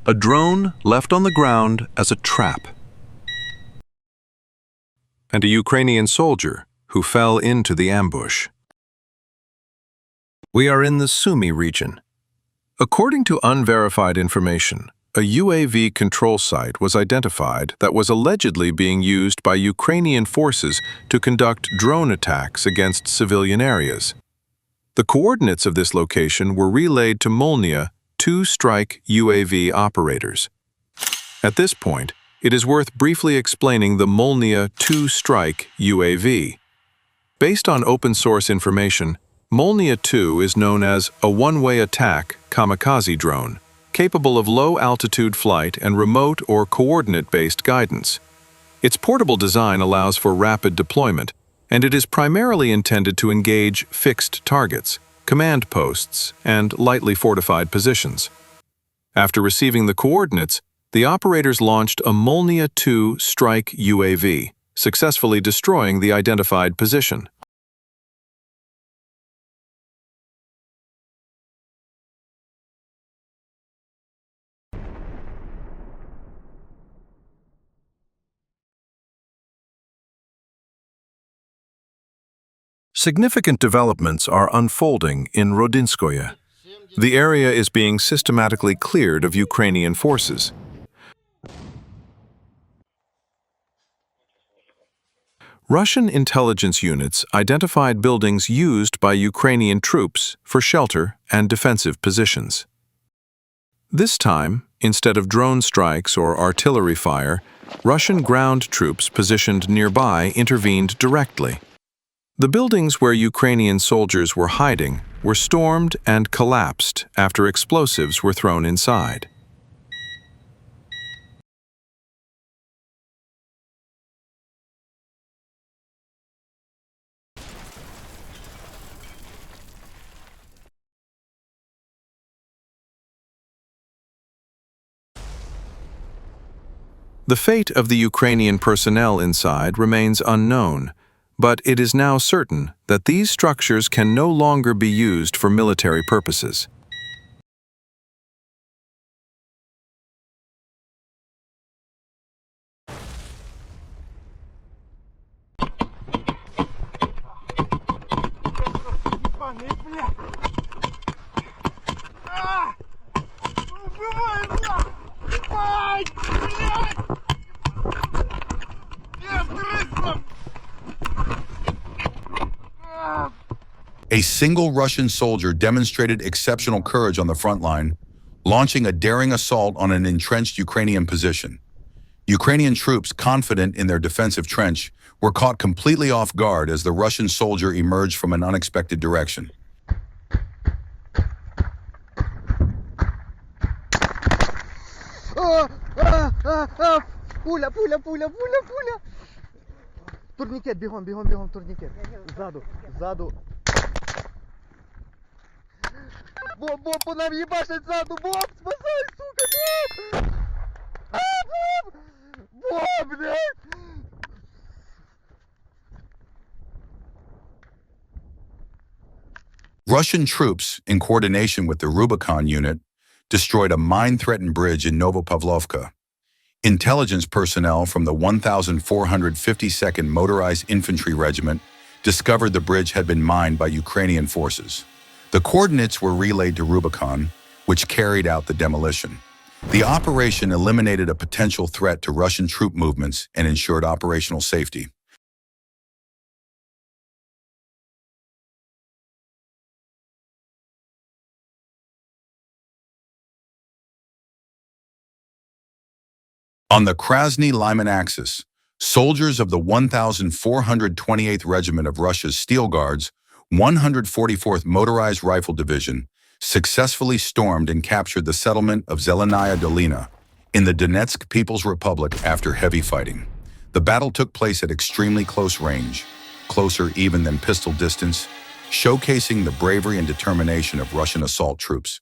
A drone left on the ground as a trap. And a Ukrainian soldier who fell into the ambush. We are in the Sumy region. According to unverified information, a UAV control site was identified that was allegedly being used by Ukrainian forces to conduct drone attacks against civilian areas. The coordinates of this location were relayed to Molniya 2-strike UAV operators. At this point, it is worth briefly explaining the Molniya 2-strike UAV. Based on open-source information, Molniya 2 is known as a one-way attack kamikaze drone, capable of low-altitude flight and remote or coordinate-based guidance. Its portable design allows for rapid deployment, and it is primarily intended to engage fixed targets, command posts, and lightly fortified positions. After receiving the coordinates, the operators launched a Molniya 2 strike UAV, successfully destroying the identified position. Significant developments are unfolding in Rodinskoye. The area is being systematically cleared of Ukrainian forces. Russian intelligence units identified buildings used by Ukrainian troops for shelter and defensive positions. This time, instead of drone strikes or artillery fire, Russian ground troops positioned nearby intervened directly. The buildings where Ukrainian soldiers were hiding were stormed and collapsed after explosives were thrown inside. The fate of the Ukrainian personnel inside remains unknown, but it is now certain that these structures can no longer be used for military purposes. A single Russian soldier demonstrated exceptional courage on the front line, launching a daring assault on an entrenched Ukrainian position. Ukrainian troops, confident in their defensive trench, were caught completely off guard as the Russian soldier emerged from an unexpected direction. Пуля, пуля, пуля, пуля, пуля. Турнікет, бігом, бігом, бігом, турнікет. Ззаду. Боб, по нам їбашать ззаду, Боб, спасай, сука, Боб! Боб, блядь! Russian troops, in coordination with the Rubicon unit, destroyed a mine-threatened bridge in Novopavlovka. Intelligence personnel from the 1,452nd Motorized Infantry Regiment discovered the bridge had been mined by Ukrainian forces. The coordinates were relayed to Rubicon, which carried out the demolition. The operation eliminated a potential threat to Russian troop movements and ensured operational safety. On the Krasny-Lyman axis, soldiers of the 1,428th Regiment of Russia's Steel Guards, 144th Motorized Rifle Division, successfully stormed and captured the settlement of Zelenaya Dolina in the Donetsk People's Republic after heavy fighting. The battle took place at extremely close range, closer even than pistol distance, showcasing the bravery and determination of Russian assault troops.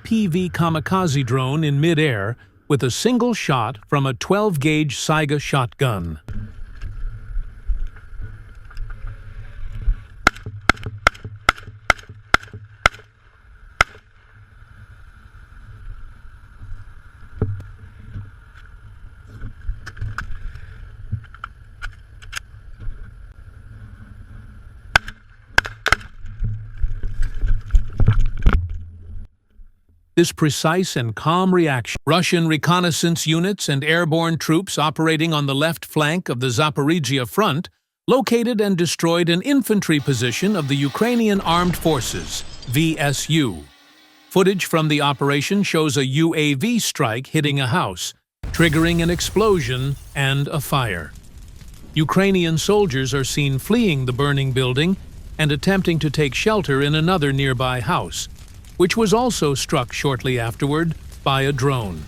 FPV kamikaze drone in mid-air with a single shot from a 12-gauge Saiga shotgun. This precise and calm reaction. Russian reconnaissance units and airborne troops operating on the left flank of the Zaporizhia front located and destroyed an infantry position of the Ukrainian Armed Forces, VSU. Footage from the operation shows a UAV strike hitting a house, triggering an explosion and a fire. Ukrainian soldiers are seen fleeing the burning building and attempting to take shelter in another nearby house, which was also struck shortly afterward by a drone.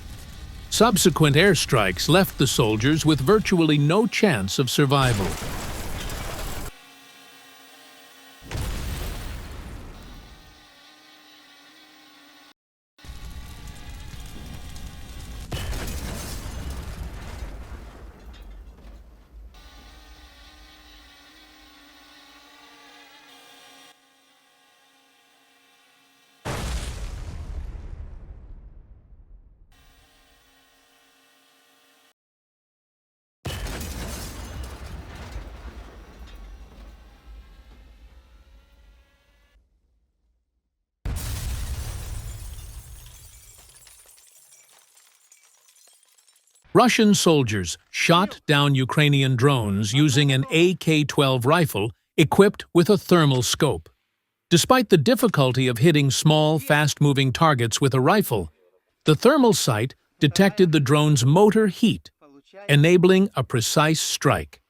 Subsequent airstrikes left the soldiers with virtually no chance of survival. Russian soldiers shot down Ukrainian drones using an AK-12 rifle equipped with a thermal scope. Despite the difficulty of hitting small, fast-moving targets with a rifle, the thermal sight detected the drone's motor heat, enabling a precise strike.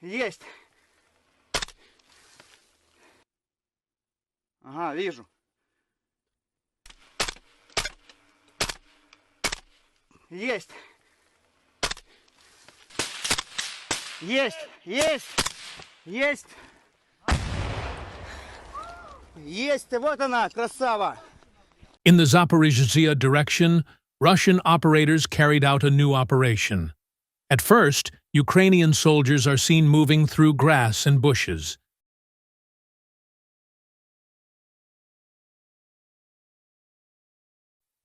Есть. Ага, вижу. Есть. Есть. Есть. Есть. Есть. Вот она, красава. In the Zaporizhzhia direction, Russian operators carried out a new operation. At first, Ukrainian soldiers are seen moving through grass and bushes.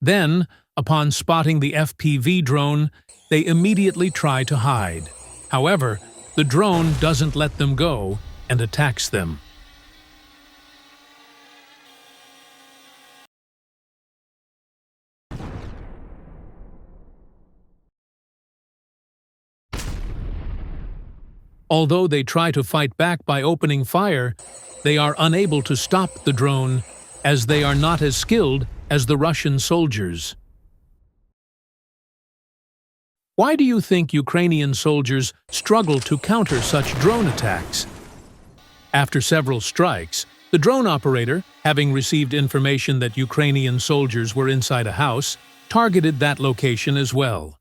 Then, upon spotting the FPV drone, they immediately try to hide. However, the drone doesn't let them go and attacks them. Although they try to fight back by opening fire, they are unable to stop the drone, as they are not as skilled as the Russian soldiers. Why do you think Ukrainian soldiers struggle to counter such drone attacks? After several strikes, the drone operator, having received information that Ukrainian soldiers were inside a house, targeted that location as well.